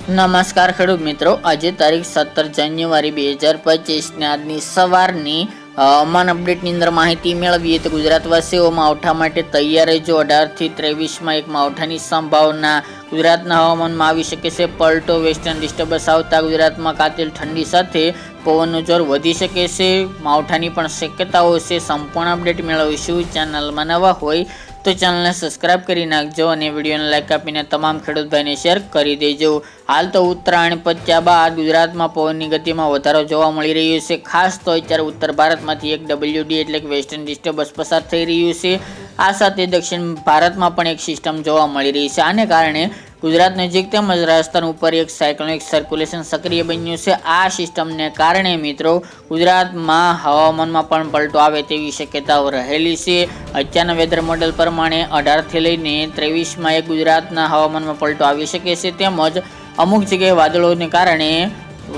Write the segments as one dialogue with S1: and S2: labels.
S1: નમસ્કાર ખેડૂત મિત્રો, આજે તારીખ 17 જાન્યુઆરી 2025 ને આજની સવારની હવામાન અપડેટની અંદર માહિતી મેળવીએ તો ગુજરાતવાસીઓ માવઠા માટે તૈયાર રહેજો। 18 થી 23 એક માવઠાની સંભાવના ગુજરાતના હવામાનમાં આવી શકે છે। પલટો વેસ્ટર્ન ડિસ્ટર્બન્સ આવતા ગુજરાતમાં કાતિલ ઠંડી સાથે પવનનું જોર વધી શકે છે, માવઠાની પણ શક્યતાઓ છે। સંપૂર્ણ અપડેટ મેળવીશું। ચેનલમાં નવા હોય તો ચેનલને સબસ્ક્રાઇબ કરી નાખજો અને વિડીયોને લાઇક આપીને તમામ ખેડૂત ભાઈને શેર કરી દેજો। હાલ તો ઉત્તરાયણ પત્યા બાદ ગુજરાતમાં પવનની ગતિમાં વધારો જોવા મળી રહ્યો છે। ખાસ તો અત્યારે ઉત્તર ભારતમાંથી એક WD એટલે કે વેસ્ટર્ન ડિસ્ટર્બન્સ પસાર થઈ રહ્યું છે। આ સાથે દક્ષિણ ભારતમાં પણ એક સિસ્ટમ જોવા મળી રહી છે। આને કારણે ગુજરાત નજીક તેમજ રાજસ્થાન ઉપર એક સાયક્લોનિક સર્ક્યુલેશન સક્રિય બન્યું છે। આ સિસ્ટમને કારણે મિત્રો ગુજરાતમાં હવામાનમાં પણ પલટો આવે તેવી શક્યતાઓ રહેલી છે। અત્યારના વેધર મોડેલ પ્રમાણે 18 થી લઈને 23 એક ગુજરાતના હવામાનમાં પલટો આવી શકે છે, તેમજ અમુક જગ્યાએ વાદળોને કારણે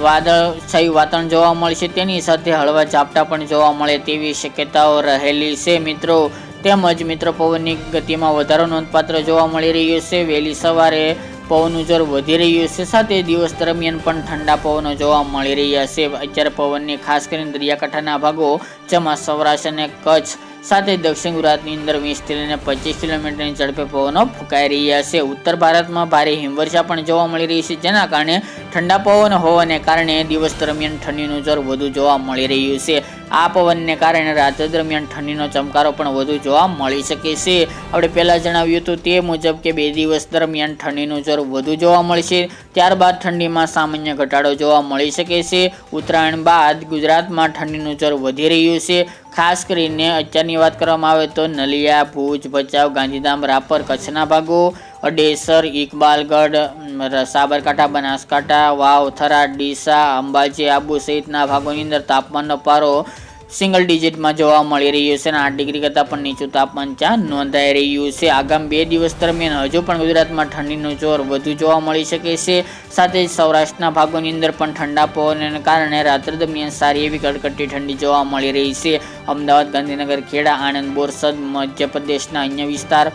S1: વાદળછાયું વાતાવરણ જોવા મળશે, તેની સાથે હળવા ઝાપટા પણ જોવા મળે તેવી શક્યતાઓ રહેલી છે મિત્રો। તેમજ મિત્રો પવનની ગતિમાં વધારો નોંધપાત્ર જોવા મળી રહ્યો છે। વહેલી સવારે પવનનું જોર વધી રહ્યું છે, સાથે દિવસ દરમિયાન પણ ઠંડા પવનો જોવા મળી રહ્યા છે। અત્યારે પવનની ખાસ કરીને દરિયાકાંઠાના ભાગો જેમાં સૌરાષ્ટ્ર અને કચ્છ સાથે દક્ષિણ ગુજરાતની અંદર 20 થી લઈને 25 કિલોમીટરની ઝડપે પવનો ફૂંકાઈ રહ્યા છે। ઉત્તર ભારતમાં ભારે હિમવર્ષા પણ જોવા મળી રહી છે, જેના કારણે ઠંડા પવન હોવાને કારણે દિવસ દરમિયાન ઠંડીનું જોર વધુ જોવા મળી રહ્યું છે। આ પવનને કારણે રાત દરમિયાન ઠંડીનો ચમકારો પણ વધુ જોવા મળી શકે છે। આપણે પહેલા જણાવ્યું હતું તે મુજબ કે 2 દિવસ દરમિયાન ઠંડીનું જોર વધુ જોવા મળશે, ત્યારબાદ ઠંડીમાં સામાન્ય ઘટાડો જોવા મળી શકે છે। ઉત્તરાયણ બાદ ગુજરાતમાં ઠંડીનું જોર વધી રહ્યું છે। ખાસ કરીને અત્યારની વાત કરવામાં આવે તો નલિયા, ભુજ, ભચાઉ, ગાંધીધામ, રાપર, કચ્છના ભાગો, અડેસર, ઇકબાલગઢ, સાબરકાંઠા, બનાસકાંઠા, વાવ, થરાદ, ડીસા, અંબાજી, આબુ સહિતના ભાગોની અંદર તાપમાનનો પારો સિંગલ ડિજિટમાં જોવા મળી રહ્યું છે અને 8 ડિગ્રી કરતાં પણ નીચું તાપમાન ત્યાં નોંધાઈ રહ્યું છે। આગામી 2 દિવસ દરમિયાન હજુ પણ ગુજરાતમાં ઠંડીનું જોર વધુ જોવા મળી શકે છે। સાથે જ સૌરાષ્ટ્રના ભાગોની અંદર પણ ઠંડા પવનને કારણે રાત્રે દરમિયાન સારી એવી કડકડતી ઠંડી જોવા મળી રહી છે। અમદાવાદ, ગાંધીનગર, ખેડા, આણંદ, બોરસદ, મધ્યપ્રદેશના અન્ય વિસ્તાર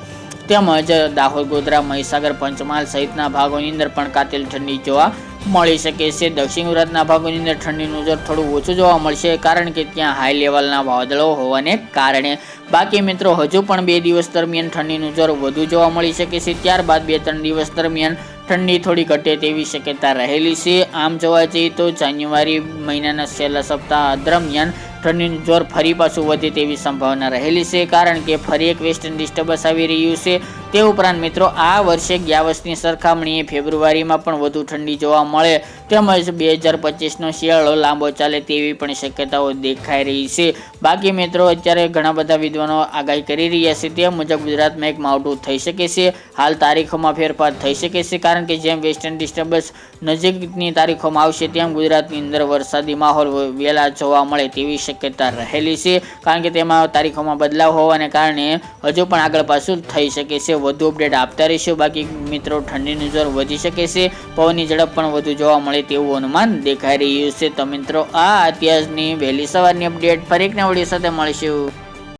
S1: તેમજ દાહોદ, ગોધરા, મહીસાગર, પંચમહાલ સહિતના ભાગોની અંદર પણ કાતિલ ઠંડી જોવા મળી શકે છે। દક્ષિણ ગુજરાતના ભાગોની અંદર ઠંડીનું જોર થોડું ઓછું જોવા મળશે, કારણ કે ત્યાં હાઈ લેવલના વાદળો હોવાને કારણે। બાકી મિત્રો હજુ પણ 2 દિવસ દરમિયાન ઠંડીનું જોર વધુ જોવા મળી શકે છે, ત્યારબાદ 2-3 દિવસ દરમિયાન ઠંડી થોડી ઘટે તેવી શક્યતા રહેલી છે। આમ જોવા જઈએ તો જાન્યુઆરી મહિનાના છેલ્લા સપ્તાહ દરમિયાન ઠંડીનું જોર ફરી પાછું વધે તેવી સંભાવના રહેલી છે, કારણ કે ફરી એક વેસ્ટર્ન ડિસ્ટર્બન્સ આવી રહ્યું છે। તે ઉપરાંત મિત્રો આ વર્ષે ગયા વર્ષની સરખામણીએ ફેબ્રુઆરીમાં પણ વધુ ઠંડી જોવા મળે, તેમજ 2025નો શિયાળો લાંબો ચાલે તેવી પણ શક્યતાઓ દેખાઈ રહી છે। બાકી મિત્રો અત્યારે ઘણા બધા વિદ્વાનો આગાહી કરી રહ્યા છે તે મુજબ ગુજરાતમાં એક માવઠું થઈ શકે છે। હાલ તારીખોમાં ફેરફાર થઈ શકે છે, કારણ કે જેમ વેસ્ટર્ન ડિસ્ટર્બન્સ નજીકની તારીખોમાં આવશે તેમ ગુજરાતની અંદર વરસાદી માહોલ વહેલા જોવા મળે તેવી શક્યતા રહેલી છે, કારણ કે તેમાં તારીખોમાં બદલાવ હોવાને કારણે હજુ પણ આગળ પાછું થઈ શકે છે। વધુ અપડેટ આપતા રહીશું। બાકી મિત્રો ઠંડીનું જોર વધી શકે છે, પવનની ઝડપ પણ વધુ જોવા મળે તેવું અનુમાન દેખાઈ રહ્યું છે। તો મિત્રો આ અત્યારની વહેલી સવારની અપડેટ, ફરી એક નવા વિડીયો સાથે મળીશું।